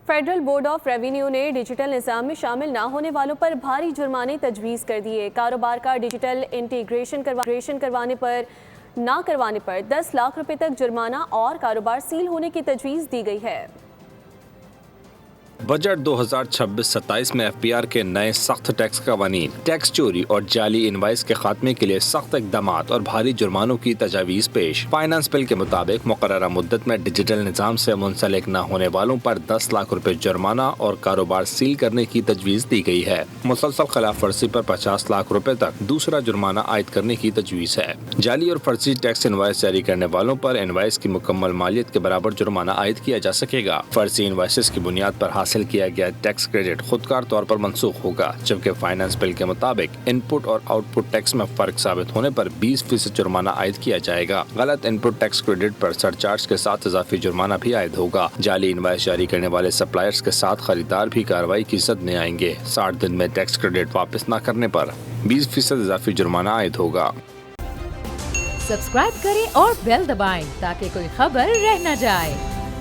Federal board of revenue نے digital نظام میں شامل نہ ہونے والوں پر بھاری جرمانے تجویز کر دیے۔ کاروبار کا ڈیجیٹل انٹیگریشن نہ کروانے پر 10 لاکھ روپے تک جرمانہ اور کاروبار سیل ہونے کی تجویز دی گئی ہے۔ بجٹ 2026-27 میں ایف بی آر کے نئے سخت ٹیکس قوانین، ٹیکس چوری اور جعلی انوائس کے خاتمے کے لیے سخت اقدامات اور بھاری جرمانوں کی تجاویز پیش۔ فائنانس بل کے مطابق مقررہ مدت میں ڈیجیٹل نظام سے منسلک نہ ہونے والوں پر 10 لاکھ روپے جرمانہ اور کاروبار سیل کرنے کی تجویز دی گئی ہے۔ مسلسل خلاف ورزی پر 50 لاکھ روپے تک دوسرا جرمانہ عائد کرنے کی تجویز ہے۔ جعلی اور فرضی ٹیکس انوائس جاری کرنے والوں پر انوائس کی مکمل مالیت کے برابر جرمانہ عائد کیا جا سکے گا۔ فرضی انوائسز کی بنیاد پر حاصل کیا گیا ٹیکس کریڈٹ خودکار طور پر منسوخ ہوگا، جبکہ فائنانس بل کے مطابق ان پٹ اور آؤٹ پٹ ٹیکس میں فرق ثابت ہونے پر 20% جرمانہ عائد کیا جائے گا۔ غلط ان پٹ ٹیکس کریڈٹ پر سرچارج کے ساتھ اضافی جرمانہ بھی عائد ہوگا۔ جعلی انوائس جاری کرنے والے سپلائرز کے ساتھ خریدار بھی کارروائی کی زد میں آئیں گے۔ 60 دن میں ٹیکس کریڈٹ واپس نہ کرنے پر 20% اضافی جرمانہ عائد ہوگا۔ سبسکرائب کریں اور بیل دبائیں تاکہ کوئی خبر رہ نہ جائے۔